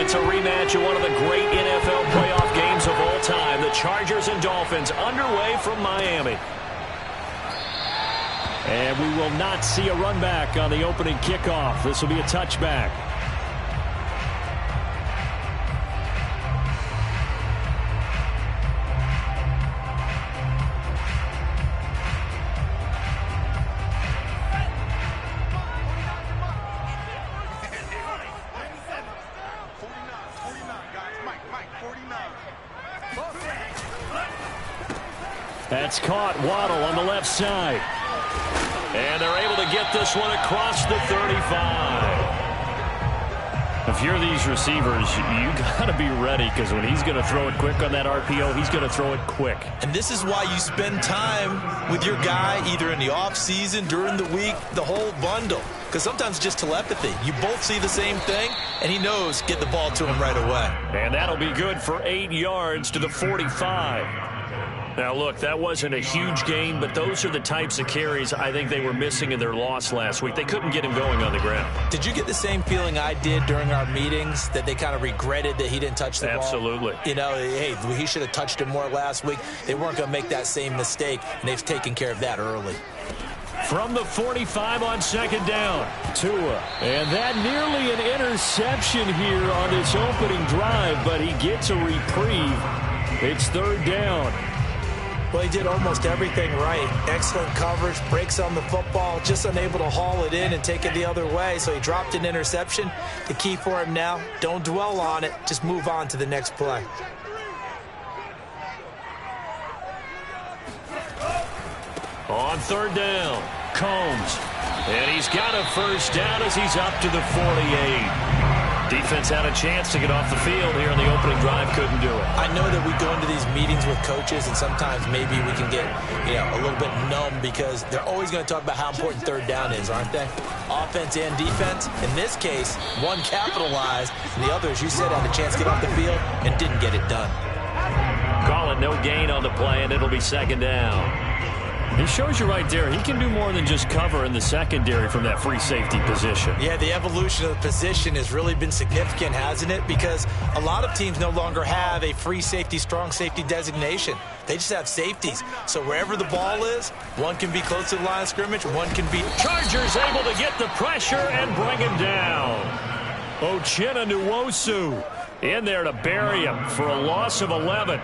It's a rematch of one of the great NFL playoff games of all time. The Chargers and Dolphins underway from Miami. And we will not see a run back on the opening kickoff. This will be a touchback. That's caught. Waddle on the left side. And they're able to get this one across the 35. If you're these receivers, you got to be ready, because when he's going to throw it quick on that RPO, he's going to throw it quick. And this is why you spend time with your guy either in the offseason, during the week, the whole bundle. Because sometimes it's just telepathy. You both see the same thing, and he knows get the ball to him right away. And that'll be good for 8 yards to the 45. Now, look, that wasn't a huge gain, but those are the types of carries I think they were missing in their loss last week. They couldn't get him going on the ground. Did you get the same feeling I did during our meetings, that they kind of regretted that he didn't touch the ball? Absolutely. You know, hey, he should have touched it more last week. They weren't going to make that same mistake, and they've taken care of that early. From the 45 on second down, Tua. And that nearly an interception here on this opening drive, but he gets a reprieve. It's third down. Well, he did almost everything right. Excellent coverage, breaks on the football, just unable to haul it in and take it the other way. So he dropped an interception. The key for him now, don't dwell on it. Just move on to the next play. On third down, Combs. And he's got a first down as he's up to the 48. Defense had a chance to get off the field here on the opening drive, couldn't do it. I know that we go into these meetings with coaches, and sometimes maybe we can get, a little bit numb, because they're always going to talk about how important third down is, aren't they? Offense and defense. In this case, one capitalized, and the other, as you said, had a chance to get off the field and didn't get it done. Call it no gain on the play, and it'll be second down. He shows you right there, he can do more than just cover in the secondary from that free safety position. Yeah, the evolution of the position has really been significant, hasn't it? Because a lot of teams no longer have a free safety, strong safety designation. They just have safeties. So wherever the ball is, one can be close to the line of scrimmage, one can be... Chargers able to get the pressure and bring him down. Uchenna Nwosu in there to bury him for a loss of 11.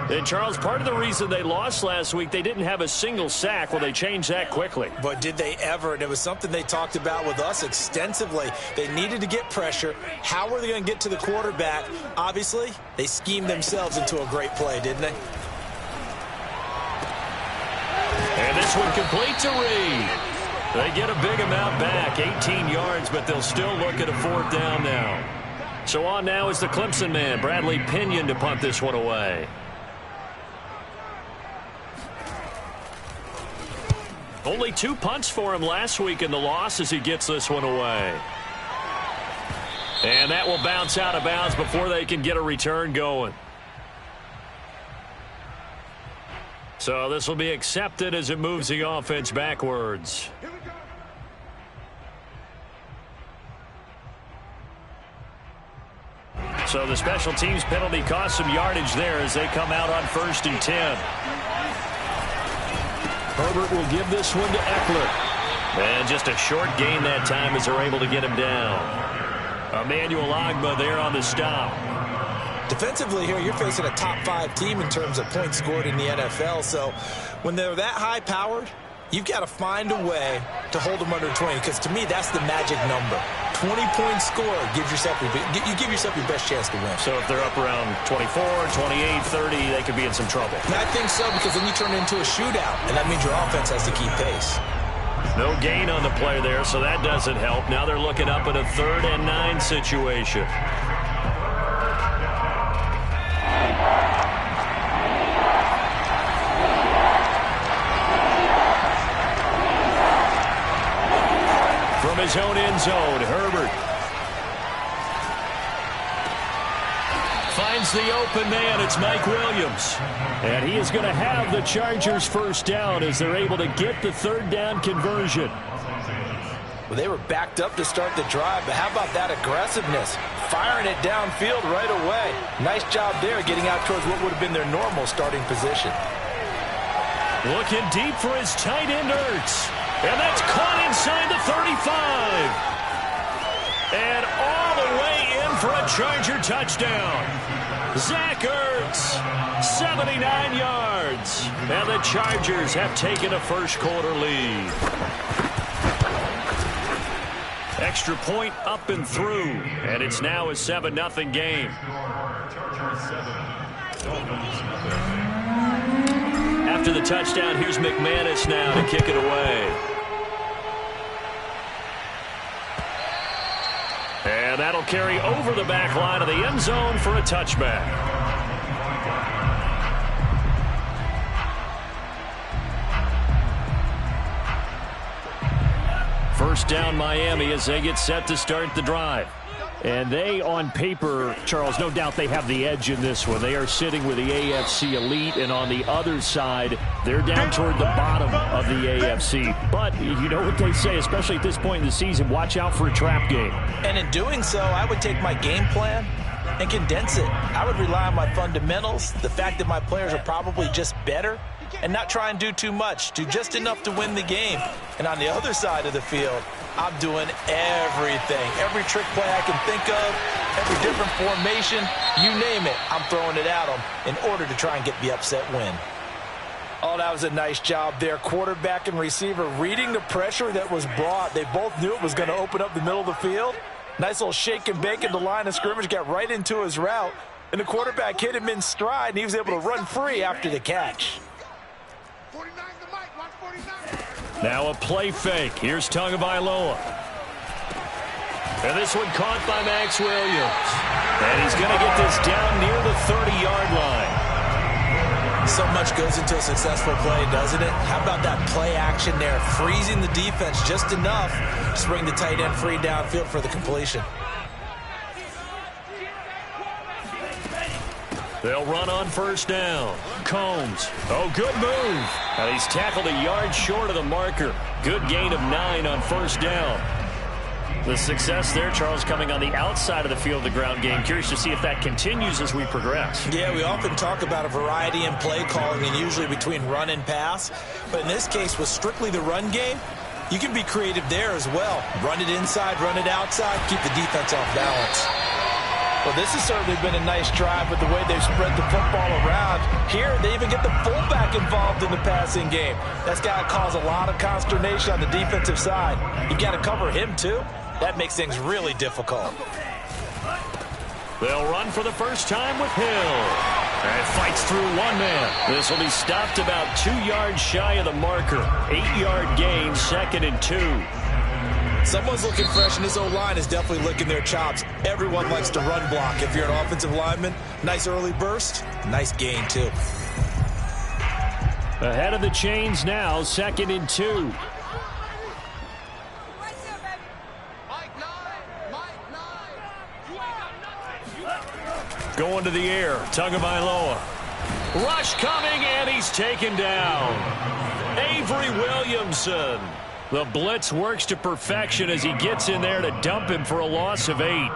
And, Charles, part of the reason they lost last week, they didn't have a single sack. Well, they changed that quickly. But did they ever? And it was something they talked about with us extensively. They needed to get pressure. How were they going to get to the quarterback? Obviously, they schemed themselves into a great play, didn't they? And this one complete to Reed. They get a big amount back, 18 yards, but they'll still look at a fourth down now. So on now is the Clemson man, Bradley Pinion, to punt this one away. Only 2 punts for him last week in the loss as he gets this one away. And that will bounce out of bounds before they can get a return going. So this will be accepted as it moves the offense backwards. So the special teams penalty cost some yardage there as they come out on 1st and 10. Herbert will give this one to Eckler. And just a short gain that time as they're able to get him down. Emmanuel Ogbah there on the stop. Defensively here, you're facing a top 5 team in terms of points scored in the NFL. So when they're that high-powered, you've got to find a way to hold them under 20, because to me, that's the magic number. 20-point score, you give yourself your best chance to win. So if they're up around 24, 28, 30, they could be in some trouble. And I think so, because then you turn it into a shootout, and that means your offense has to keep pace. No gain on the play there, so that doesn't help. Now they're looking up at a 3rd and 9 situation. From his own end zone, Herbert finds the open man. It's Mike Williams. And he is going to have the Chargers first down as they're able to get the 3rd down conversion. Well, they were backed up to start the drive, but how about that aggressiveness? Firing it downfield right away. Nice job there getting out towards what would have been their normal starting position. Looking deep for his tight end, Ertz. And that's caught inside the 35. And all the way in for a Charger touchdown. Zach Ertz, 79 yards. And the Chargers have taken a first-quarter lead. Extra point up and through, and it's now a 7-0 game. After the touchdown, here's McManus now to kick it away. And that'll carry over the back line of the end zone for a touchback. First down Miami as they get set to start the drive. And they, on paper, Charles, no doubt they have the edge in this one. They are sitting with the AFC elite, and on the other side, they're down toward the bottom of the AFC. But you know what they say, especially at this point in the season, watch out for a trap game. And in doing so, I would take my game plan and condense it. I would rely on my fundamentals, the fact that my players are probably just better, and not try and do too much, do just enough to win the game. And on the other side of the field, I'm doing everything. Every trick play I can think of, every different formation, you name it, I'm throwing it at them in order to try and get the upset win. Oh, that was a nice job there. Quarterback and receiver reading the pressure that was brought. They both knew it was going to open up the middle of the field. Nice little shake and bake at the line of scrimmage, got right into his route, and the quarterback hit him in stride, and he was able to run free after the catch. Now a play fake. Here's Tagovailoa. And this one caught by Max Williams. And he's going to get this down near the 30-yard line. So much goes into a successful play, doesn't it? How about that play action there? Freezing the defense just enough to bring the tight end free downfield for the completion. They'll run on first down. Combs. Oh, good move. And he's tackled a yard short of the marker. Good gain of 9 on first down. The success there, Charles, coming on the outside of the field, the ground game. Curious to see if that continues as we progress. Yeah, we often talk about a variety in play calling and usually between run and pass. But in this case, with strictly the run game, you can be creative there as well. Run it inside, run it outside, keep the defense off balance. Well, this has certainly been a nice drive with the way they've spread the football around. Here, they even get the fullback involved in the passing game. That's got to cause a lot of consternation on the defensive side. You got to cover him, too. That makes things really difficult. They'll run for the first time with Hill. And fights through one man. This will be stopped about 2 yards shy of the marker. 8-yard gain, 2nd and 2. Someone's looking fresh, and this O-line is definitely licking their chops. Everyone likes to run block. If you're an offensive lineman, nice early burst, nice gain, too. Ahead of the chains now, 2nd and 2. Going to the air, Tagovailoa. Rush coming, and he's taken down. Avery Williamson. The blitz works to perfection as he gets in there to dump him for a loss of 8.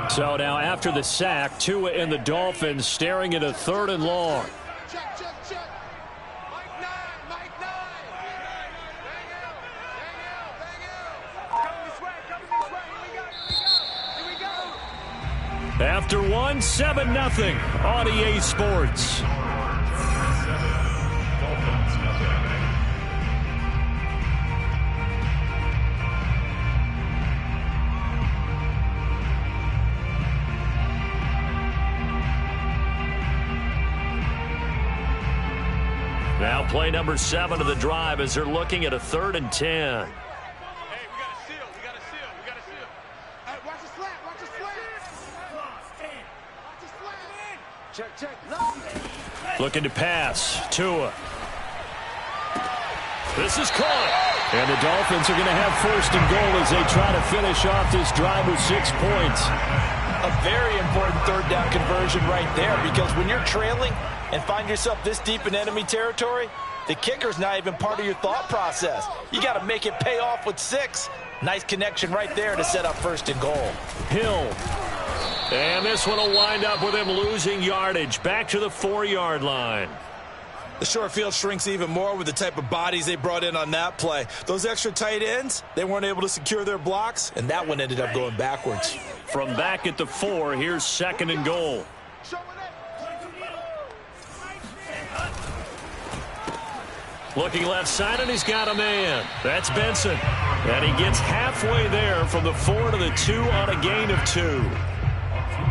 So now after the sack, Tua and the Dolphins staring at a 3rd and long. Check. Mike 9. Coming this way. Here we go. After 1, 7-0 on EA Sports. Now play number 7 of the drive as they're looking at a 3rd and 10. Hey, we got a seal. Hey, watch the slant. Watch the slant. Check. Looking to pass. Tua. This is caught. And the Dolphins are going to have 1st and goal as they try to finish off this drive with 6 points. A very important 3rd down conversion right there, because when you're trailing and find yourself this deep in enemy territory, the kicker's not even part of your thought process. You got to make it pay off with 6. Nice connection right there to set up 1st and goal. Hill. And this one will wind up with him losing yardage. Back to the 4-yard line. The short field shrinks even more with the type of bodies they brought in on that play. Those extra tight ends, they weren't able to secure their blocks, and that one ended up going backwards. From back at the 4, here's 2nd and goal. Looking left side, and he's got a man. That's Benson. And he gets halfway there from the 4 to the 2 on a gain of 2.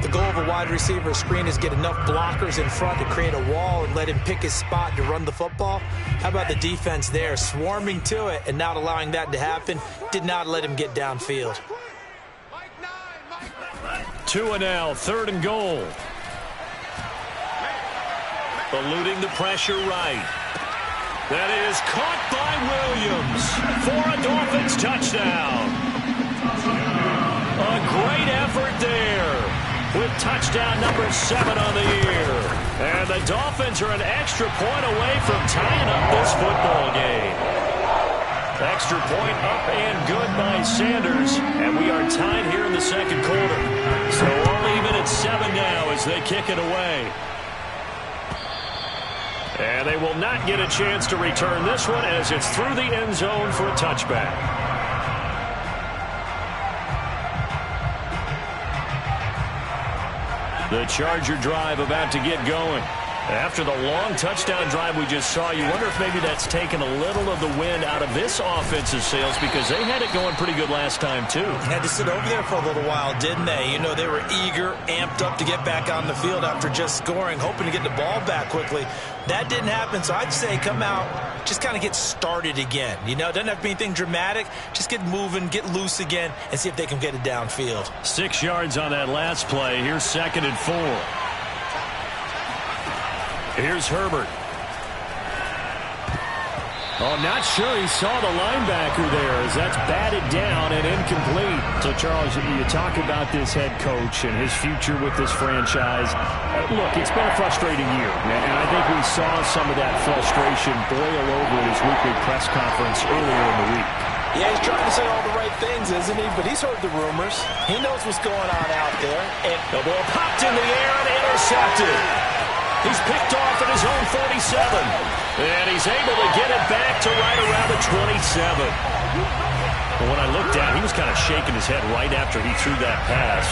The goal of a wide receiver screen is get enough blockers in front to create a wall and let him pick his spot to run the football. How about the defense there, swarming to it and not allowing that to happen? Did not let him get downfield. 2 and now, 3rd and goal. Eluding the pressure right. That is caught by Williams for a Dolphins touchdown. A great effort there with touchdown number 7 on the year. And the Dolphins are an extra point away from tying up this football game. Extra point up and good by Sanders. And we are tied here in the 2nd quarter. So only even at 7 now as they kick it away. And they will not get a chance to return this one as it's through the end zone for a touchback. The Charger drive about to get going. After the long touchdown drive we just saw, you wonder if maybe that's taken a little of the wind out of this offensive sails because they had it going pretty good last time too. Had to sit over there for a little while, didn't they? You know, they were eager, amped up to get back on the field after just scoring, hoping to get the ball back quickly. That didn't happen, so I'd say come out, just kind of get started again. You know, it doesn't have to be anything dramatic. Just get moving, get loose again, and see if they can get it downfield. 6 yards on that last play. Here's 2nd and 4. Here's Herbert. Oh, not sure he saw the linebacker there as that's batted down and incomplete. So, Charles, you talk about this head coach and his future with this franchise. Look, it's been a frustrating year, and I think we saw some of that frustration boil over at his weekly press conference earlier in the week. Yeah, he's trying to say all the right things, isn't he? But he's heard the rumors. He knows what's going on out there. And the ball popped in the air and intercepted. He's picked off at his own 47. And he's able to get it back to right around the 27. But when I looked down, he was kind of shaking his head right after he threw that pass.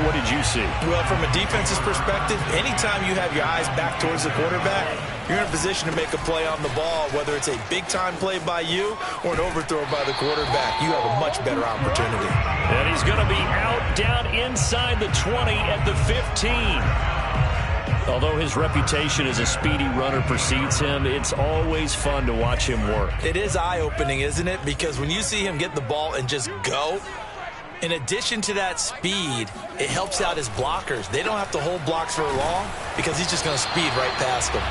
What did you see? Well, from a defense's perspective, anytime you have your eyes back towards the quarterback, you're in a position to make a play on the ball, whether it's a big-time play by you or an overthrow by the quarterback. You have a much better opportunity. And he's going to be out down inside the 20 at the 15. Although his reputation as a speedy runner precedes him, it's always fun to watch him work. It is eye-opening, isn't it? Because when you see him get the ball and just go, in addition to that speed, it helps out his blockers. They don't have to hold blocks for long because he's just going to speed right past them.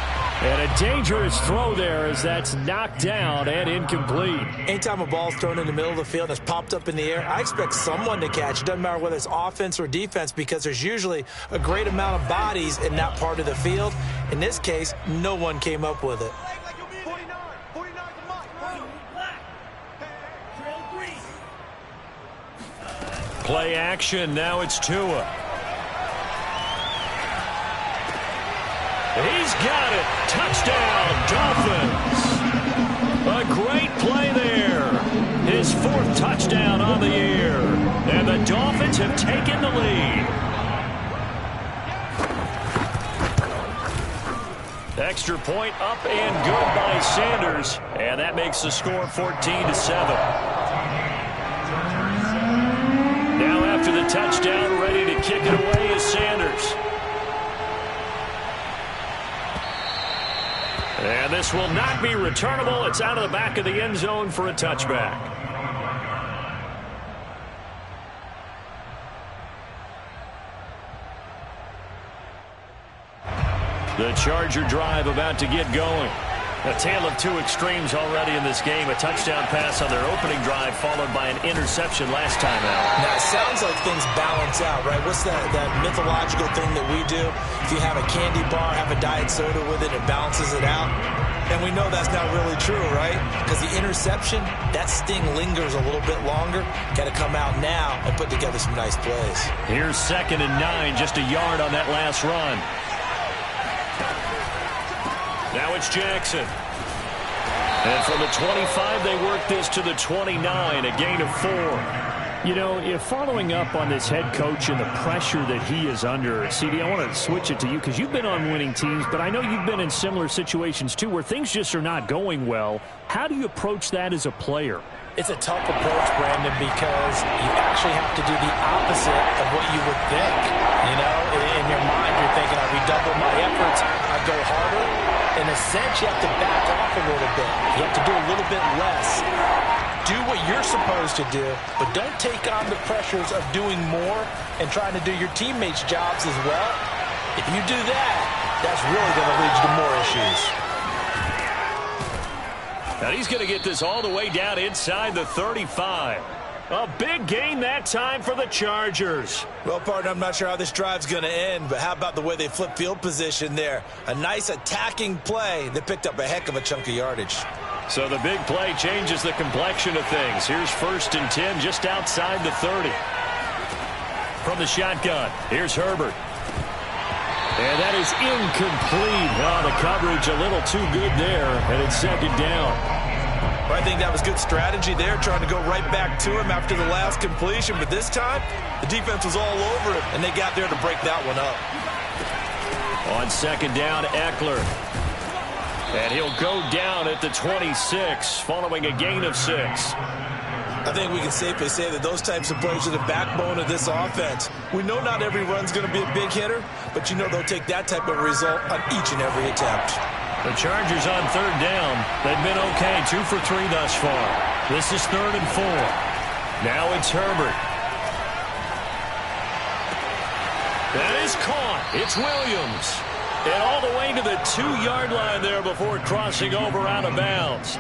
And a dangerous throw there as that's knocked down and incomplete. Anytime a ball's thrown in the middle of the field that's popped up in the air, I expect someone to catch. It doesn't matter whether it's offense or defense because there's usually a great amount of bodies in that part of the field. In this case, no one came up with it. Play action. Now it's Tua. He's got it. Touchdown, Dolphins. A great play there. His 4th touchdown on the year. And the Dolphins have taken the lead. Extra point up and good by Sanders. And that makes the score 14-7. Now after the touchdown, ready to kick it away is Sanders. And this will not be returnable. It's out of the back of the end zone for a touchback. The Charger drive about to get going. A tale of two extremes already in this game. A touchdown pass on their opening drive followed by an interception last time out. Now, it sounds like things balance out, right? What's that mythological thing that we do? If you have a candy bar, have a diet soda with it, it balances it out. And we know that's not really true, right? Because the interception, that sting lingers a little bit longer. Got to come out now and put together some nice plays. Here's 2nd and 9, just a yard on that last run. Now it's Jackson. And from the 25, they work this to the 29, a gain of 4. You know, if following up on this head coach and the pressure that he is under, CD, I want to switch it to you because you've been on winning teams, but I know you've been in similar situations too where things just are not going well. How do you approach that as a player? It's a tough approach, Brandon, because you actually have to do the opposite of what you would think. You know, in your mind, you're thinking, I redouble my efforts, I go harder. In a sense, you have to back off a little bit. You have to do a little bit less. Do what you're supposed to do, but don't take on the pressures of doing more and trying to do your teammates' jobs as well. If you do that, that's really going to lead you to more issues. Now he's going to get this all the way down inside the 35. A big gain that time for the Chargers. Well, partner, I'm not sure how this drive's going to end, but how about the way they flip field position there? A nice attacking play that picked up a heck of a chunk of yardage. So the big play changes the complexion of things. Here's 1st and 10 just outside the 30. From the shotgun, here's Herbert. And that is incomplete. Oh, the coverage a little too good there, and it's 2nd down. Well, I think that was good strategy there, trying to go right back to him after the last completion. But this time, the defense was all over him, and they got there to break that one up. On 2nd down, Eckler. And he'll go down at the 26, following a gain of 6. I think we can safely say that those types of plays are the backbone of this offense. We know not every run's going to be a big hitter, but you know they'll take that type of result on each and every attempt. The Chargers on 3rd down. They've been okay, 2 for 3 thus far. This is 3rd and 4. Now it's Herbert. That is caught. It's Williams. And all the way to the 2-yard line there before crossing over out of bounds.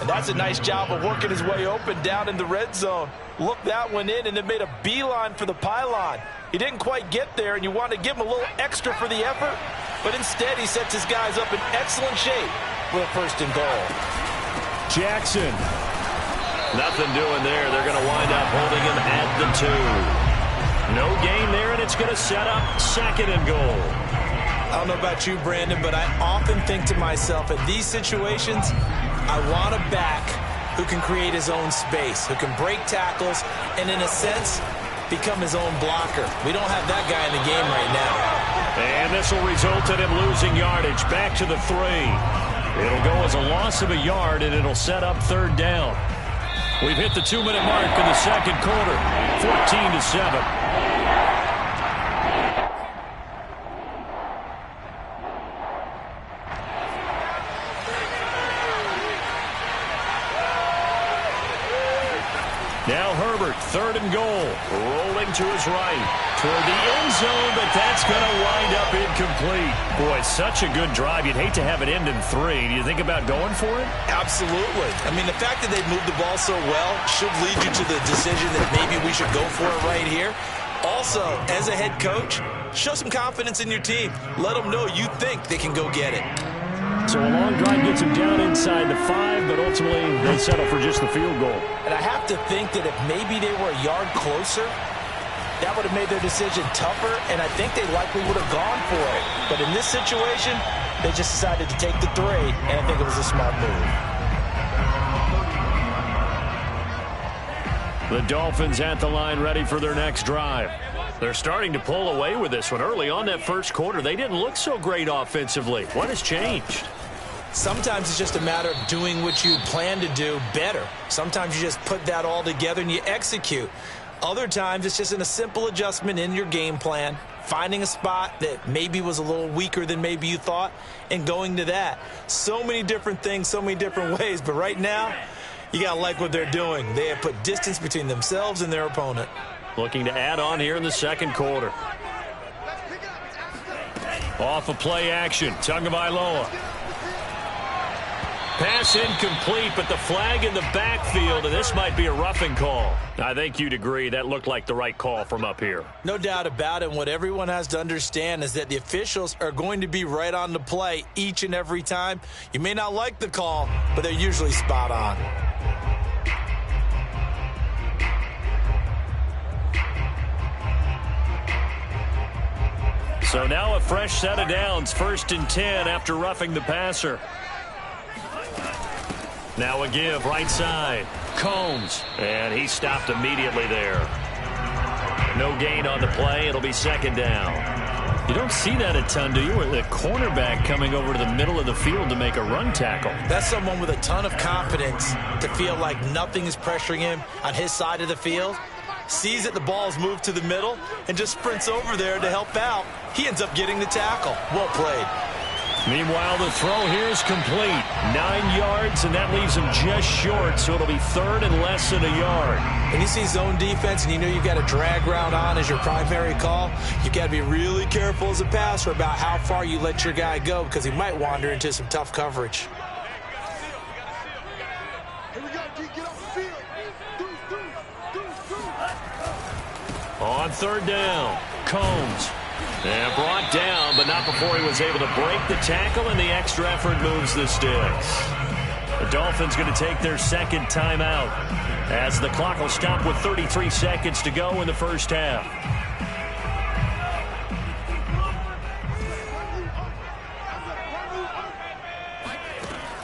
And that's a nice job of working his way open down in the red zone. Looked that one in and then made a beeline for the pylon. He didn't quite get there, and you want to give him a little extra for the effort. But instead, he sets his guys up in excellent shape with a 1st and goal. Jackson. Nothing doing there. They're going to wind up holding him at the 2. No gain there, and it's going to set up 2nd and goal. I don't know about you, Brandon, but I often think to myself, in these situations, I want a back who can create his own space, who can break tackles, and in a sense, become his own blocker. We don't have that guy in the game right now. And this will result in him losing yardage back to the 3. It'll go as a loss of a yard, and it'll set up 3rd down. We've hit the 2-minute mark in the 2nd quarter, 14-7. Now Herbert, 3rd and goal, rolling to his right toward the end zone, but that's going to wind up incomplete. Boy, such a good drive. You'd hate to have it end in 3. Do you think about going for it? Absolutely. I mean, the fact that they moved the ball so well should lead you to the decision that maybe we should go for it right here. Also, as a head coach, show some confidence in your team. Let them know you think they can go get it. So a long drive gets them down inside the 5, but ultimately they settle for just the field goal. And I have to think that if maybe they were a yard closer, that would have made their decision tougher, and I think they likely would have gone for it. But in this situation, they just decided to take the 3, and I think it was a smart move. The Dolphins at the line ready for their next drive. They're starting to pull away with this one. Early on that 1st quarter, they didn't look so great offensively. What has changed? Sometimes it's just a matter of doing what you plan to do better. Sometimes you just put that all together and you execute. Other times it's just a simple adjustment in your game plan, finding a spot that maybe was a little weaker than maybe you thought, and going to that. So many different things, so many different ways, but right now, you got to like what they're doing. They have put distance between themselves and their opponent. Looking to add on here in the 2nd quarter. Off of play action, Tagovailoa. Pass incomplete, but the flag in the backfield, and this might be a roughing call. I think you'd agree that looked like the right call from up here. No doubt about it. What everyone has to understand is that the officials are going to be right on the play each and every time. You may not like the call, but they're usually spot on. So now a fresh set of downs, 1st and 10 after roughing the passer. Now a give, right side. Combs, and he stopped immediately there. No gain on the play. It'll be 2nd down. You don't see that a ton, do you? With a cornerback coming over to the middle of the field to make a run tackle. That's someone with a ton of confidence to feel like nothing is pressuring him on his side of the field. Sees that the ball's moved to the middle and just sprints over there to help out. He ends up getting the tackle. Well played. Meanwhile, the throw here is complete. 9 yards, and that leaves him just short, so it'll be 3rd and less than a yard. When you see zone defense and you know you've got a drag route on as your primary call, you've got to be really careful as a passer about how far you let your guy go because he might wander into some tough coverage. On 3rd down, Combs. And brought down, but not before he was able to break the tackle, and the extra effort moves the sticks. The Dolphins going to take their 2nd timeout as the clock will stop with 33 seconds to go in the first half.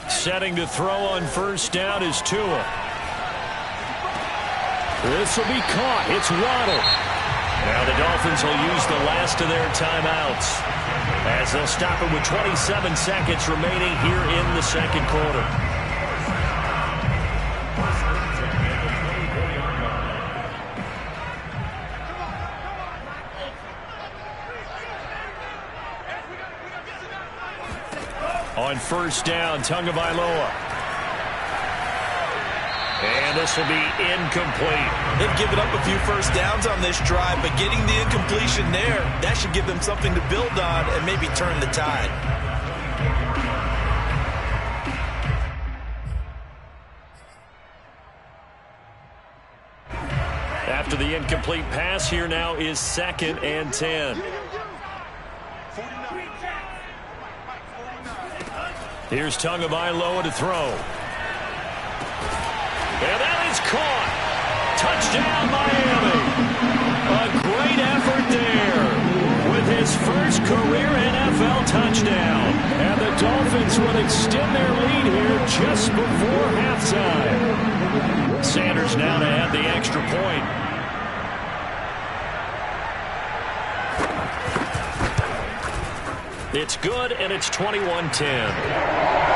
Setting to throw on 1st down is Tua. This will be caught. It's Waddle. Now the Dolphins will use the last of their timeouts as they'll stop it with 27 seconds remaining here in the 2nd quarter. On 1st down, Tagovailoa. And this will be incomplete. They've given up a few 1st downs on this drive, but getting the incompletion there, that should give them something to build on and maybe turn the tide. After the incomplete pass, here now is 2nd and 10. Here's Tagovailoa to throw. And that is caught. Touchdown, Miami. A great effort there with his first career NFL touchdown. And the Dolphins will extend their lead here just before halftime. Sanders now to add the extra point. It's good, and it's 21-10.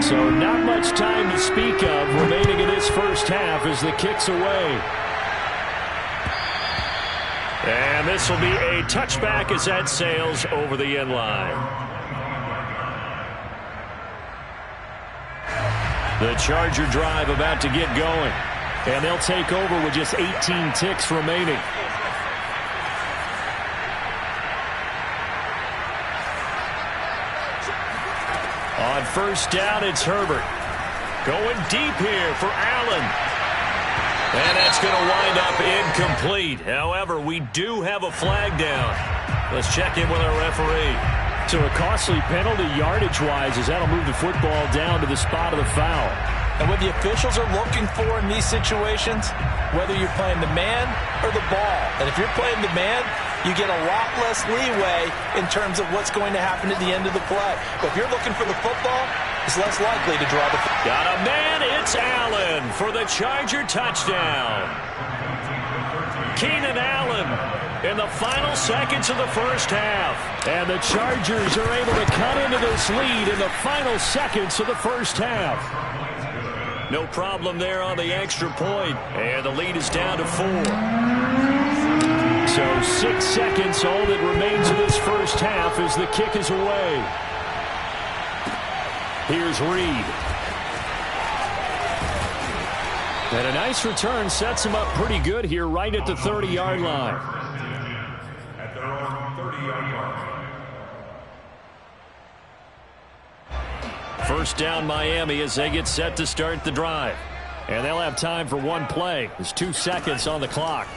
So not much time to speak of remaining in this first half as the kick's away. And this will be a touchback as that sails over the end line. The Charger drive about to get going. And they'll take over with just 18 ticks remaining. On 1st down, it's Herbert. Going deep here for Allen. And that's going to wind up incomplete. However, we do have a flag down. Let's check in with our referee. So a costly penalty yardage-wise as that'll move the football down to the spot of the foul. And what the officials are looking for in these situations, whether you're playing the man or the ball. And if you're playing the man, you get a lot less leeway in terms of what's going to happen at the end of the play. But if you're looking for the football, it's less likely to draw the football. Got a man, it's Allen for the Charger touchdown. Keenan Allen in the final seconds of the first half. And the Chargers are able to cut into this lead in the final seconds of the first half. No problem there on the extra point. And the lead is down to 4. So 6 seconds, all that remains of this first half as the kick is away. Here's Reed. And a nice return sets him up pretty good here right at the 30-yard line. At their own 30-yard line. First down Miami as they get set to start the drive. And they'll have time for one play. There's 2 seconds on the clock.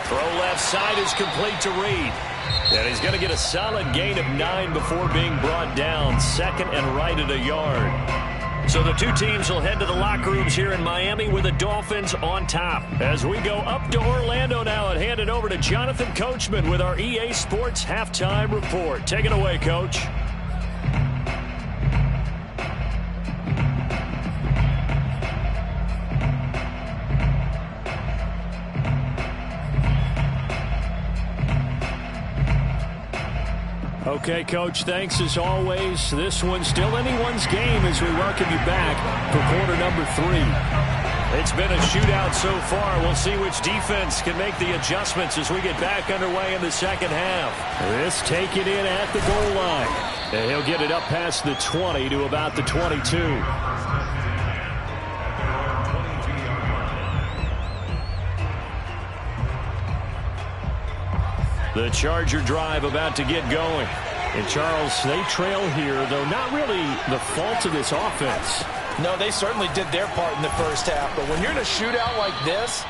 Throw left side is complete to Reed. And he's going to get a solid gain of 9 before being brought down. Second and right at a yard. So the two teams will head to the locker rooms here in Miami with the Dolphins on top. As we go up to Orlando now and hand it over to Jonathan Coachman with our EA Sports Halftime Report. Take it away, Coach. Okay, Coach, thanks as always. This one's still anyone's game as we welcome you back for quarter number 3. It's been a shootout so far. We'll see which defense can make the adjustments as we get back underway in the second half. This take it in at the goal line. And he'll get it up past the 20 to about the 22. The Charger drive about to get going. And, Charles, they trail here, though not really the fault of this offense. No, they certainly did their part in the first half. But when you're in a shootout like this,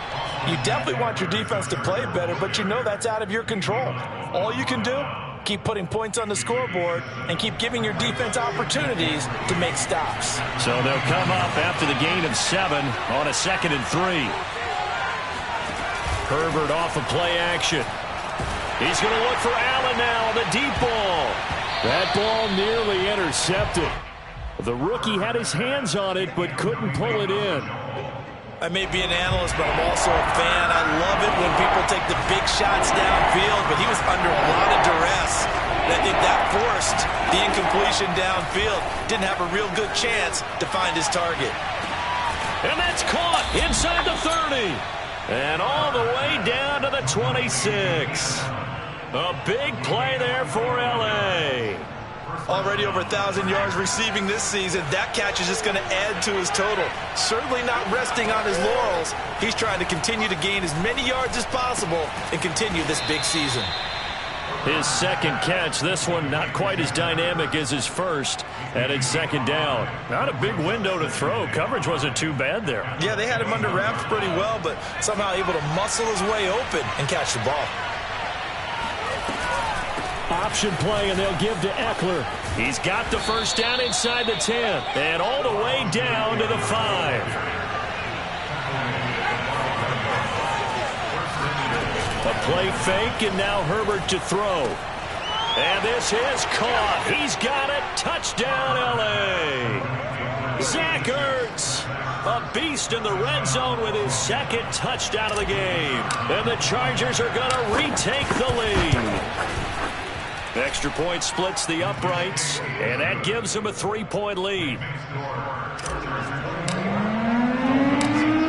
you definitely want your defense to play better, but you know that's out of your control. All you can do, keep putting points on the scoreboard and keep giving your defense opportunities to make stops. So they'll come up after the gain of 7 on a 2nd and 3. Herbert off of play action. He's going to look for Allen now on the deep ball. That ball nearly intercepted. The rookie had his hands on it but couldn't pull it in. I may be an analyst, but I'm also a fan. I love it when people take the big shots downfield, but he was under a lot of duress. And I think that forced the incompletion downfield. Didn't have a real good chance to find his target. And that's caught inside the 30. And all the way down to the 26. A big play there for L.A. Already over 1,000 yards receiving this season. That catch is just going to add to his total. Certainly not resting on his laurels. He's trying to continue to gain as many yards as possible and continue this big season. His second catch, this one not quite as dynamic as his first, and it's second down. Not a big window to throw. Coverage wasn't too bad there. Yeah, they had him under wraps pretty well, but somehow able to muscle his way open and catch the ball. Option play, and they'll give to Eckler. He's got the first down inside the 10, and all the way down to the 5. A play fake, and now Herbert to throw. And this is caught. He's got it. Touchdown, L.A. Zach Ertz, a beast in the red zone with his second touchdown of the game. And the Chargers are going to retake the lead. Extra point splits the uprights, and that gives them a 3-point lead.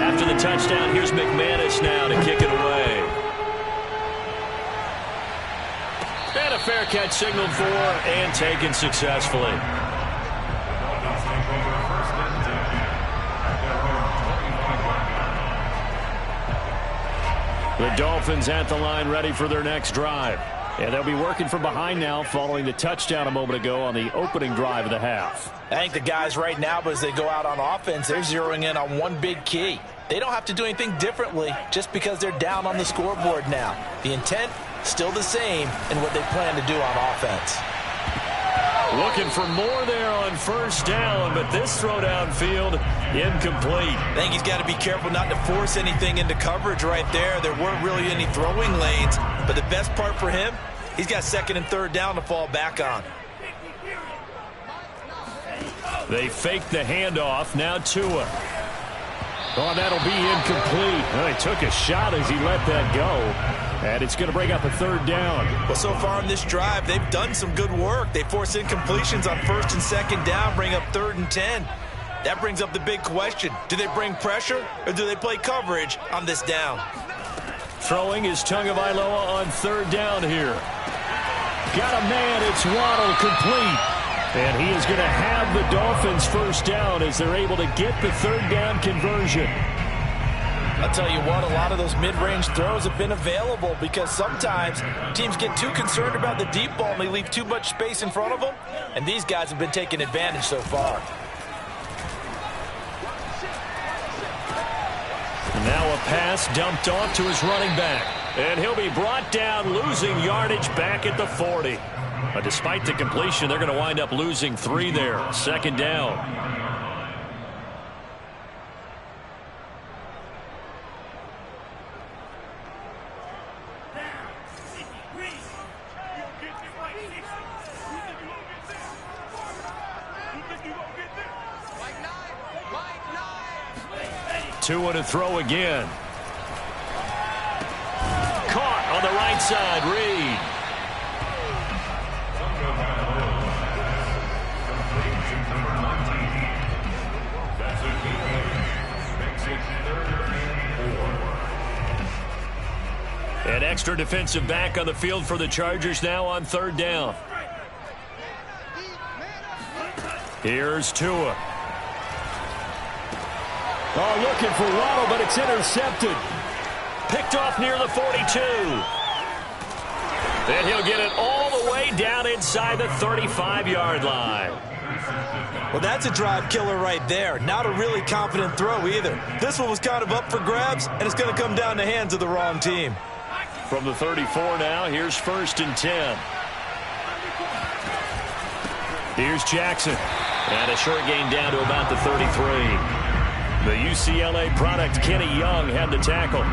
After the touchdown, here's McManus now to kick it away. And a fair catch signaled for and taken successfully. The Dolphins at the line ready for their next drive. And they'll be working from behind now following the touchdown a moment ago on the opening drive of the half. I think the guys right now, as they go out on offense, they're zeroing in on one big key. They don't have to do anything differently just because they're down on the scoreboard now. The intent, still the same in what they plan to do on offense. Looking for more there on first down, but this throw downfield incomplete. I think he's got to be careful not to force anything into coverage right there. There weren't really any throwing lanes, but the best part for him, he's got second and third down to fall back on. They fake the handoff. Now Tua. Oh, that'll be incomplete. Well, he took a shot as he let that go. And it's going to bring up a third down. Well, so far in this drive, they've done some good work. They force incompletions on first and second down, bring up 3rd and 10. That brings up the big question. Do they bring pressure or do they play coverage on this down? Throwing is Tagovailoa on third down here. Got a man. It's Waddle complete. And he is going to have the Dolphins first down as they're able to get the third down conversion. I'll tell you what, a lot of those mid-range throws have been available because sometimes teams get too concerned about the deep ball and they leave too much space in front of them, and these guys have been taking advantage so far. Now a pass dumped off to his running back. And he'll be brought down, losing yardage back at the 40. But despite the completion, they're going to wind up losing 3 there. Second down. Tua to throw again. Caught on the right side, Reed. An extra defensive back on the field for the Chargers now on third down. Here's Tua. Oh, looking for Waddle, but it's intercepted. Picked off near the 42. Then he'll get it all the way down inside the 35-yard line. Well, that's a drive killer right there. Not a really confident throw either. This one was kind of up for grabs, and it's going to come down the hands of the wrong team. From the 34 now, here's 1st and 10. Here's Jackson. And a short gain down to about the 33. The UCLA product, Kenny Young, had the tackle.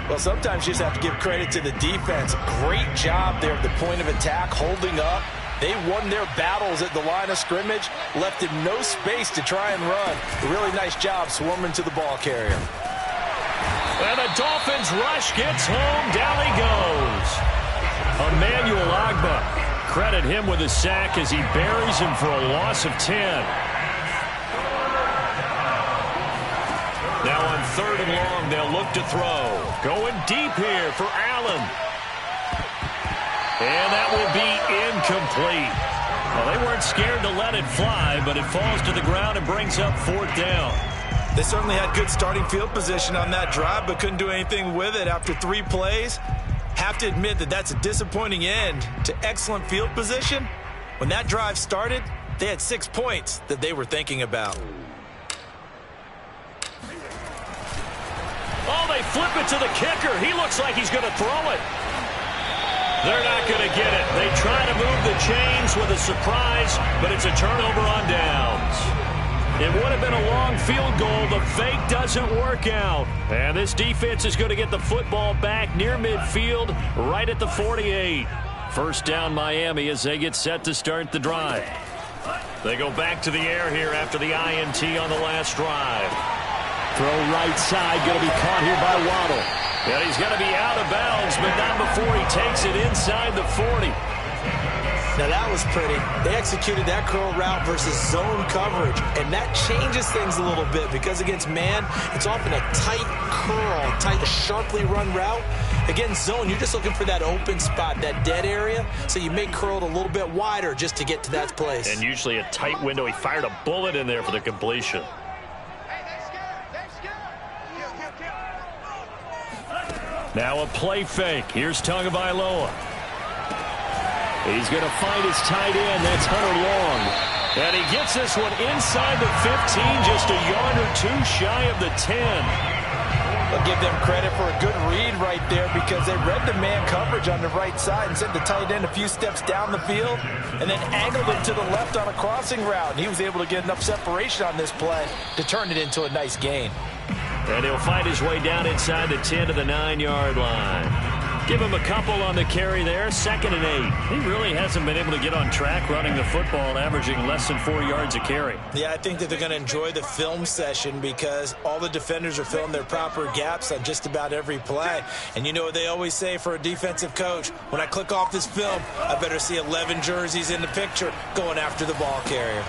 Well, sometimes you just have to give credit to the defense. Great job there at the point of attack, holding up. They won their battles at the line of scrimmage, left him no space to try and run. A really nice job swarming to the ball carrier. And the Dolphins rush gets home. Down he goes. Emmanuel Ogbah. Credit him with a sack as he buries him for a loss of 10. Now on 3rd and long, they'll look to throw. Going deep here for Allen. And that will be incomplete. Well, they weren't scared to let it fly, but it falls to the ground and brings up 4th down. They certainly had good starting field position on that drive, but couldn't do anything with it after 3 plays. Have to admit that that's a disappointing end to excellent field position. When that drive started, they had 6 points that they were thinking about. Oh, they flip it to the kicker. He looks like he's going to throw it. They're not going to get it. They try to move the chains with a surprise, but it's a turnover on downs. It would have been a long field goal. The fake doesn't work out. And this defense is going to get the football back near midfield, right at the 48. First down, Miami, as they get set to start the drive. They go back to the air here after the INT on the last drive. Throw right side, going to be caught here by Waddle. And he's going to be out of bounds, but not before he takes it inside the 40. Now that was pretty. They executed that curl route versus zone coverage, and that changes things a little bit because against man, it's often a tight curl, tight, sharply run route. Against zone, you're just looking for that open spot, that dead area, so you may curl it a little bit wider just to get to that place. And usually a tight window. He fired a bullet in there for the completion. Now a play fake. Here's Tagovailoa. He's going to find his tight end. That's Hunter Long. And he gets this one inside the 15, just a yard or 2 shy of the 10. I'll give them credit for a good read right there because they read the man coverage on the right side and sent the tight end a few steps down the field and then angled him to the left on a crossing route. And he was able to get enough separation on this play to turn it into a nice gain. And he'll find his way down inside the 10 to the 9-yard line. Give him a couple on the carry there. 2nd and 8. He really hasn't been able to get on track running the football, averaging less than 4 yards a carry. Yeah, I think that they're going to enjoy the film session because all the defenders are filling their proper gaps on just about every play. And you know what they always say for a defensive coach? When I click off this film, I better see 11 jerseys in the picture going after the ball carrier.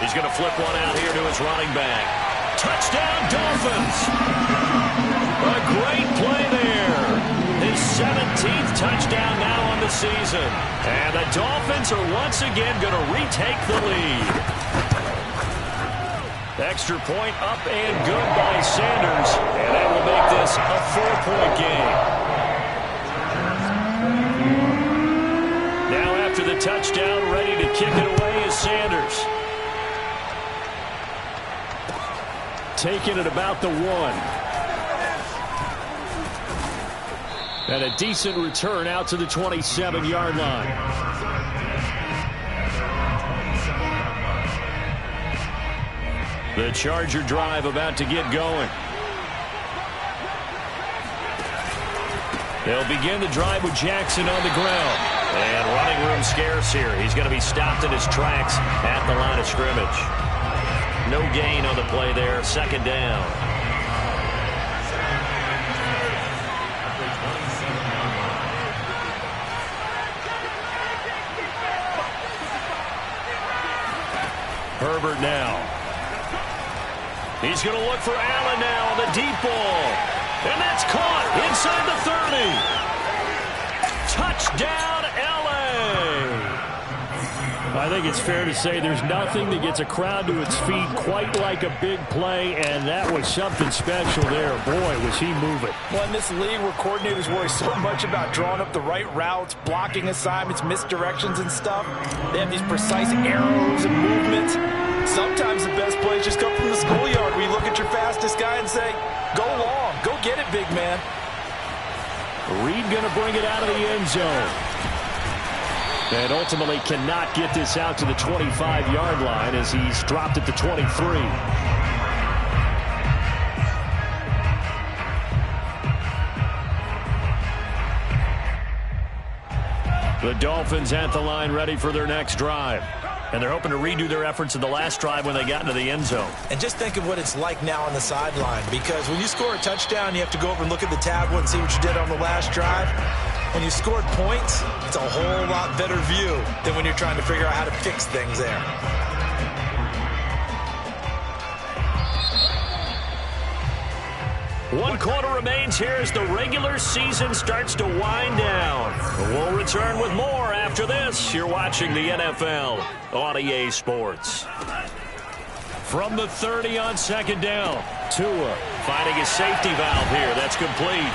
He's going to flip one out here to his running back. Touchdown, Dolphins! A great play there. His 17th touchdown now on the season. And the Dolphins are once again going to retake the lead. Extra point up and good by Sanders. And that will make this a 4-point game. Now after the touchdown, ready to kick it away is Sanders. Taking it about the 1. And a decent return out to the 27-yard line. The Charger drive about to get going. They'll begin the drive with Jackson on the ground. And running room scarce here. He's going to be stopped in his tracks at the line of scrimmage. No gain on the play there. Second down. Herbert now. He's going to look for Allen now on the deep ball. And that's caught inside the 30. Touchdown, L.A. I think it's fair to say there's nothing that gets a crowd to its feet quite like a big play, and that was something special there. Boy, was he moving. Well, in this league where coordinators worry so much about drawing up the right routes, blocking assignments, misdirections and stuff, they have these precise arrows and movements. Sometimes the best plays just come from the schoolyard where you look at your fastest guy and say, go long, go get it, big man. Reed going to bring it out of the end zone. And ultimately cannot get this out to the 25-yard line as he's dropped at the 23. The Dolphins at the line ready for their next drive. And they're hoping to redo their efforts in the last drive when they got into the end zone. And just think of what it's like now on the sideline, because when you score a touchdown, you have to go over and look at the tablet and see what you did on the last drive. When you scored points, it's a whole lot better view than when you're trying to figure out how to fix things there. One quarter remains here as the regular season starts to wind down. We'll return with more after this. You're watching the NFL on EA Sports. From the 30 on second down, Tua finding his safety valve here. That's complete.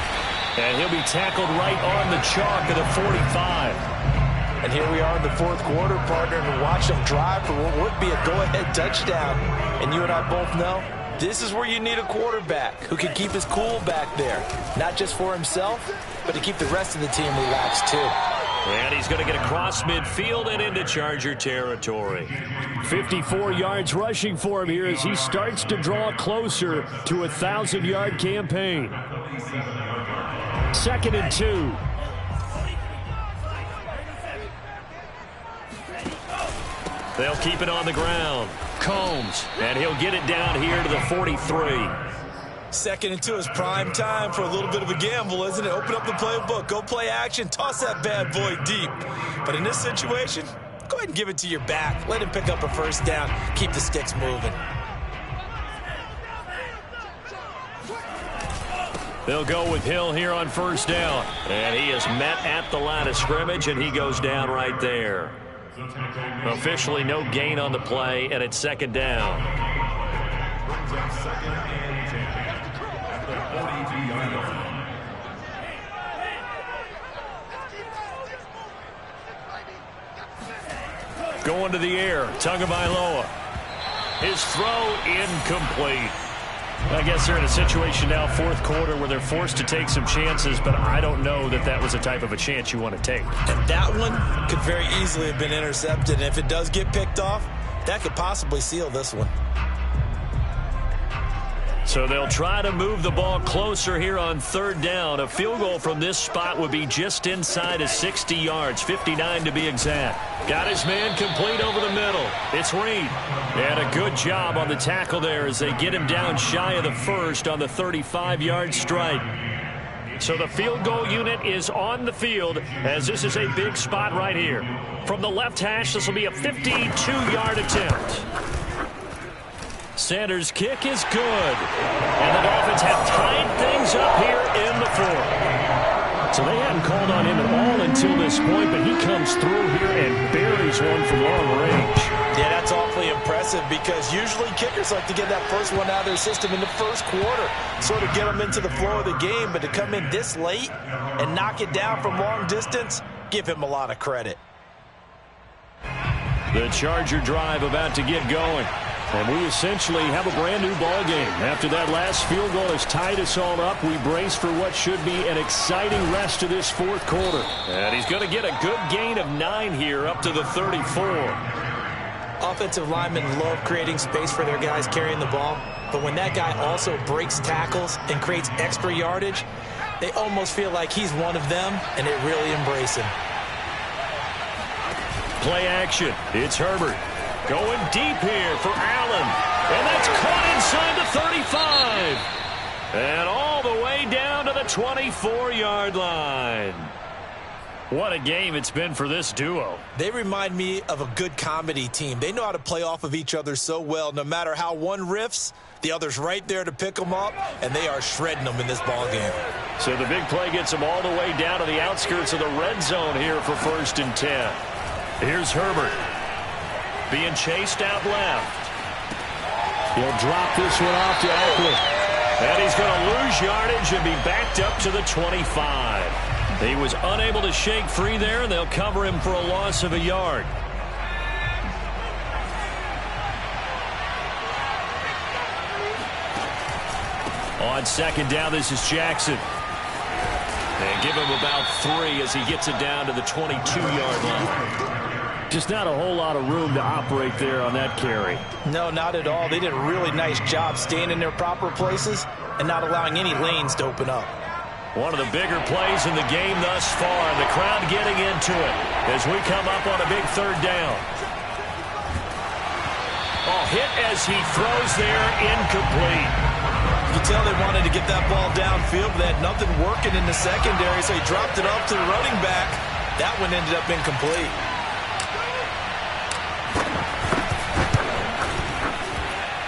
And he'll be tackled right on the chalk at the 45. And here we are in the fourth quarter, partner, and watch them drive for what would be a go-ahead touchdown. And you and I both know this is where you need a quarterback who can keep his cool back there. Not just for himself, but to keep the rest of the team relaxed too. And he's going to get across midfield and into Charger territory. 54 yards rushing for him here as he starts to draw closer to a 1,000-yard campaign. 2nd and 2. They'll keep it on the ground. Combs, and he'll get it down here to the 43. 2nd and 2 is prime time for a little bit of a gamble, isn't it? Open up the playbook, go play action, toss that bad boy deep. But in this situation, go ahead and give it to your back. Let him pick up a first down. Keep the sticks moving. They'll go with Hill here on first down. And he is met at the line of scrimmage, and he goes down right there. Officially no gain on the play, and it's second down. Going to the air, Tagovailoa. His throw incomplete. I guess they're in a situation now, fourth quarter, where they're forced to take some chances, but I don't know that that was the type of a chance you want to take. And that one could very easily have been intercepted, and if it does get picked off, that could possibly seal this one. So they'll try to move the ball closer here on third down. A field goal from this spot would be just inside of 60 yards, 59 to be exact. Got his man complete over the middle. It's Reed. And a good job on the tackle there as they get him down shy of the first on the 35-yard strike. So the field goal unit is on the field as this is a big spot right here. From the left hash, this will be a 52-yard attempt. Sanders' kick is good. And the Dolphins have tied things up here in the fourth. So they hadn't called on him at all until this point, but he comes through here and buries one from long range. Yeah, that's awfully impressive because usually kickers like to get that first one out of their system in the first quarter, sort of get them into the flow of the game, but to come in this late and knock it down from long distance, give him a lot of credit. The Charger drive about to get going. And we essentially have a brand new ball game. After that last field goal has tied us all up, we brace for what should be an exciting rest of this fourth quarter. And he's going to get a good gain of 9 here up to the 34. Offensive linemen love creating space for their guys carrying the ball, but when that guy also breaks tackles and creates extra yardage, they almost feel like he's one of them, and they really embrace him. Play action. It's Herbert. Going deep here for Allen. And that's caught inside the 35. And all the way down to the 24-yard line. What a game it's been for this duo. They remind me of a good comedy team. They know how to play off of each other so well. No matter how one riffs, the other's right there to pick them up, and they are shredding them in this ball game. So the big play gets them all the way down to the outskirts of the red zone here for 1st and 10. Here's Herbert. Being chased out left. He'll drop this one off to Eckler. And he's going to lose yardage and be backed up to the 25. He was unable to shake free there, and they'll cover him for a loss of a yard. On 2nd down, this is Jackson. And give him about 3 as he gets it down to the 22-yard line. Just not a whole lot of room to operate there on that carry. No, not at all. They did a really nice job staying in their proper places and not allowing any lanes to open up. One of the bigger plays in the game thus far, and the crowd getting into it as we come up on a big 3rd down. Oh, hit as he throws there, incomplete. You can tell they wanted to get that ball downfield, but they had nothing working in the secondary, so he dropped it off to the running back. That one ended up incomplete.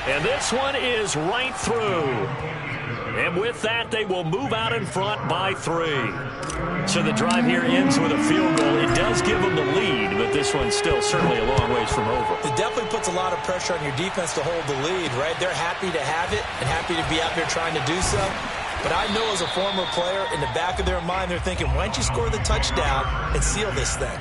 And this one is right through. And with that, they will move out in front by 3. So the drive here ends with a field goal. It does give them the lead, but this one's still certainly a long ways from over. It definitely puts a lot of pressure on your defense to hold the lead, right? They're happy to have it and happy to be out there trying to do so. But I know as a former player, in the back of their mind, they're thinking, why don't you score the touchdown and seal this thing?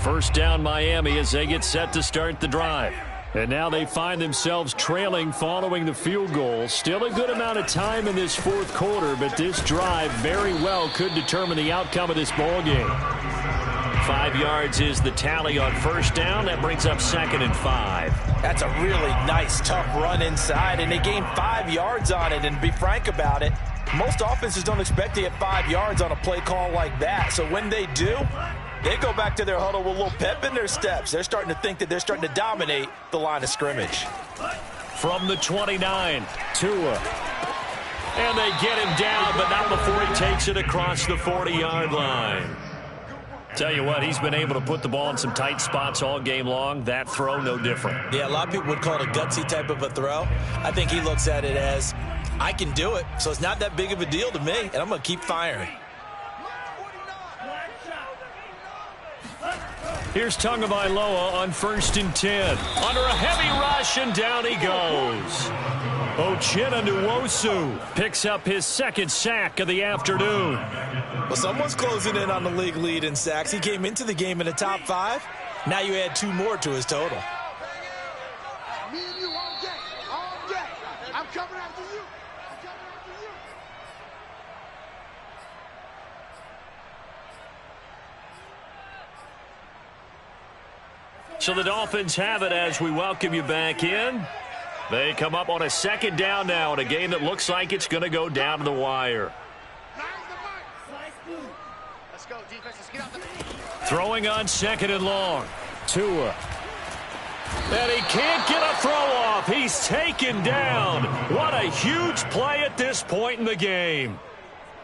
First down Miami as they get set to start the drive. And now they find themselves trailing following the field goal. Still a good amount of time in this fourth quarter, but this drive very well could determine the outcome of this ball game. 5 yards is the tally on first down. That brings up 2nd and 5. That's a really nice, tough run inside, and they gained 5 yards on it. And to be frank about it, most offenses don't expect to get 5 yards on a play call like that. So when they do, they go back to their huddle with a little pep in their steps. They're starting to think that they're starting to dominate the line of scrimmage. From the 29, Tua. And they get him down, but not before he takes it across the 40-yard line. Tell you what, he's been able to put the ball in some tight spots all game long. That throw, no different. Yeah, a lot of people would call it a gutsy type of a throw. I think he looks at it as, I can do it, so it's not that big of a deal to me, and I'm going to keep firing. Here's Tagovailoa on 1st and 10. Under a heavy rush, and down he goes. Uchenna Nwosu picks up his 2nd sack of the afternoon. Well, someone's closing in on the league lead in sacks. He came into the game in the top 5. Now you add 2 more to his total. Me and you all day. All day. I'm coming after you. I'm coming after you. So the Dolphins have it as we welcome you back in. They come up on a 2nd down now in a game that looks like it's going to go down to the wire. Let's go, defense. Let's get out the... Throwing on 2nd and long. Tua. And he can't get a throw off. He's taken down. What a huge play at this point in the game.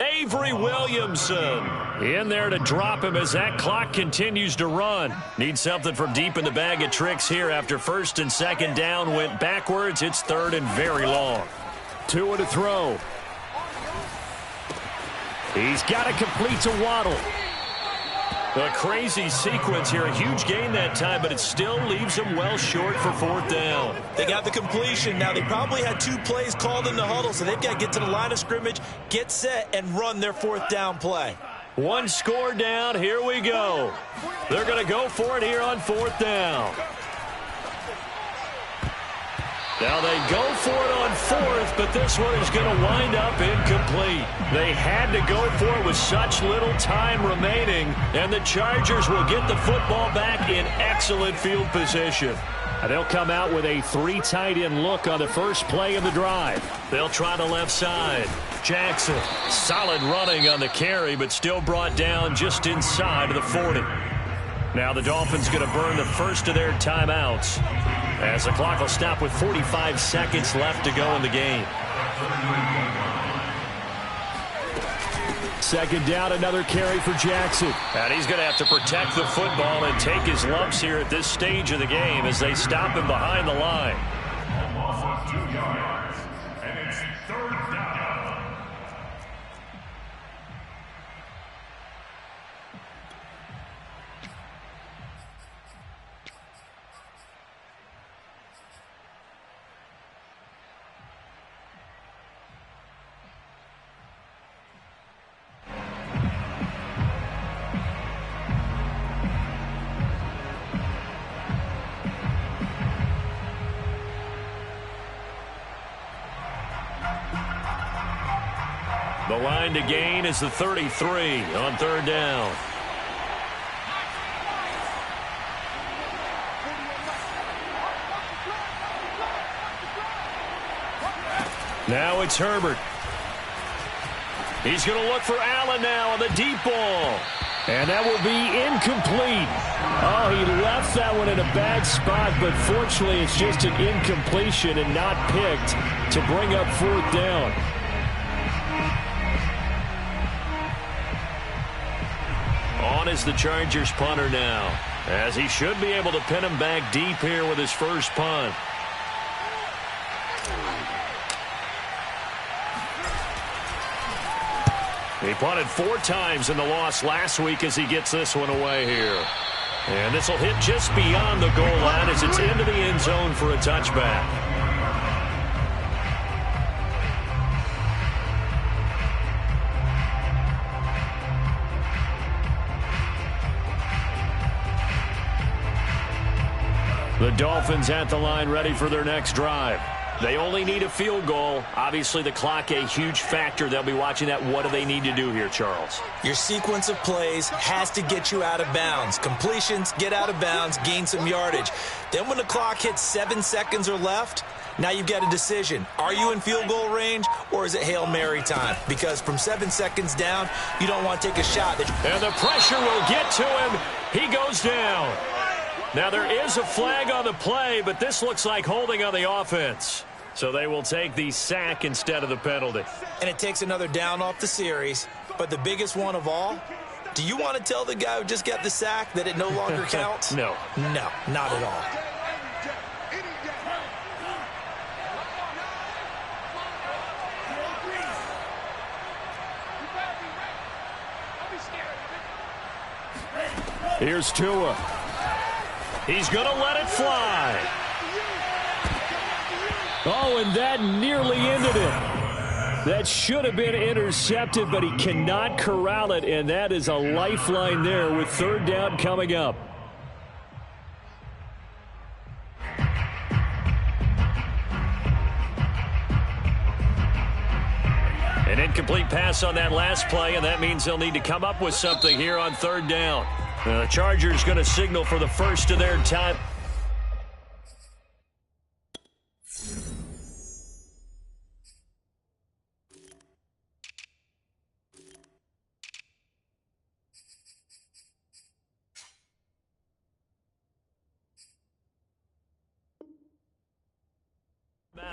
Avery Williamson in there to drop him as that clock continues to run. Need something from deep in the bag of tricks here after first and second down went backwards. It's third and very long. 2 to throw. He's got to complete to Waddle. A crazy sequence here. A huge gain that time, but it still leaves them well short for fourth down. They got the completion. Now, they probably had 2 plays called in the huddle, so they've got to get to the line of scrimmage, get set, and run their fourth down play. 1 score down. Here we go. They're going to go for it here on fourth down. Now they go for it on fourth, but this one is going to wind up incomplete. They had to go for it with such little time remaining, and the Chargers will get the football back in excellent field position. They'll come out with a 3 tight end look on the first play of the drive. They'll try the left side. Jackson, solid running on the carry, but still brought down just inside of the 40. Now the Dolphins going to burn the first of their timeouts, as the clock will stop with 45 seconds left to go in the game. Second down, another carry for Jackson. And he's going to have to protect the football and take his lumps here at this stage of the game as they stop him behind the line. Loss of 2 yards, and it's third down. The line to gain is the 33 on third down. Now it's Herbert. He's going to look for Allen now on the deep ball. And that will be incomplete. Oh, he left that one in a bad spot, but fortunately it's just an incompletion and not picked to bring up fourth down. On is the Chargers punter now, as he should be able to pin him back deep here with his first punt. He punted 4 times in the loss last week as he gets this one away here. And this will hit just beyond the goal line as it's into the end zone for a touchback. The Dolphins at the line ready for their next drive. They only need a field goal. Obviously, the clock a huge factor. They'll be watching that. What do they need to do here, Charles? Your sequence of plays has to get you out of bounds. Completions, get out of bounds, gain some yardage. Then when the clock hits 7 seconds or left, now you've got a decision. Are you in field goal range, or is it Hail Mary time? Because from 7 seconds down, you don't want to take a shot. And the pressure will get to him. He goes down. Now, there is a flag on the play, but this looks like holding on the offense. So they will take the sack instead of the penalty. And it takes another down off the series. But the biggest one of all, do you want to tell the guy who just got the sack that it no longer counts? No. No, not at all. Here's Tua. He's going to let it fly. Oh, and that nearly ended it. That should have been intercepted, but he cannot corral it, and that is a lifeline there with third down coming up. An incomplete pass on that last play, and that means they'll need to come up with something here on third down. The Chargers going to signal for the first of their time.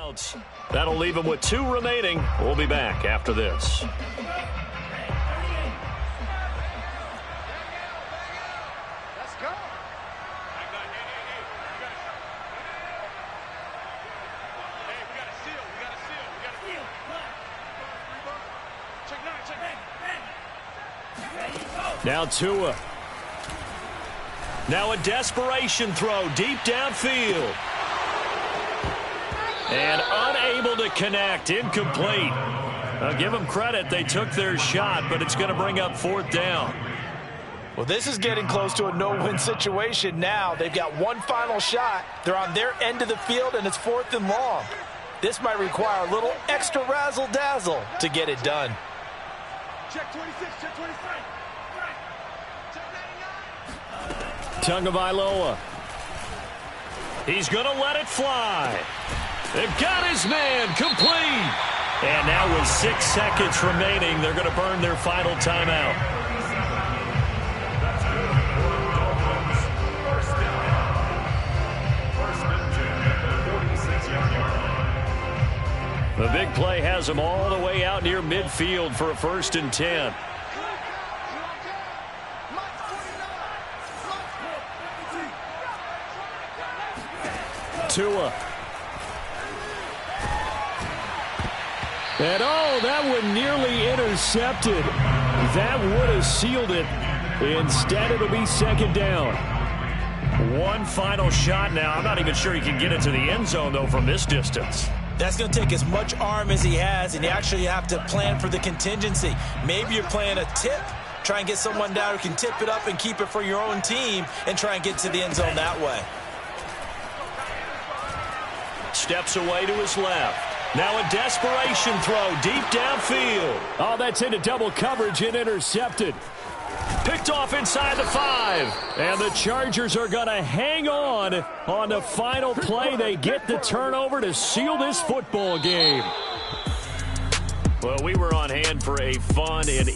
timeouts. That'll leave them with 2 remaining. We'll be back after this. Now Tua. Now a desperation throw deep downfield. And unable to connect. Incomplete. I'll give them credit. They took their shot, but it's going to bring up 4th down. Well, this is getting close to a no-win situation now. They've got one final shot. They're on their end of the field, and it's 4th and long. This might require a little extra razzle-dazzle to get it done. Check 26, check 25. Tagovailoa. He's going to let it fly. They've got his man complete. And now with 6 seconds remaining, they're going to burn their final timeout. The big play has them all the way out near midfield for a 1st and 10. Tua. And that one nearly intercepted. That would have sealed it. Instead, it'll be 2nd down. One final shot now. I'm not even sure he can get it to the end zone, though, from this distance. That's going to take as much arm as he has, and you actually have to plan for the contingency. Maybe you're playing a tip. Try and get someone down who can tip it up and keep it for your own team and try and get to the end zone that way. Steps away to his left. Now a desperation throw deep downfield. Oh, that's into double coverage and intercepted. Picked off inside the 5. And the Chargers are going to hang on the final play. They get the turnover to seal this football game. Well, we were on hand for a fun and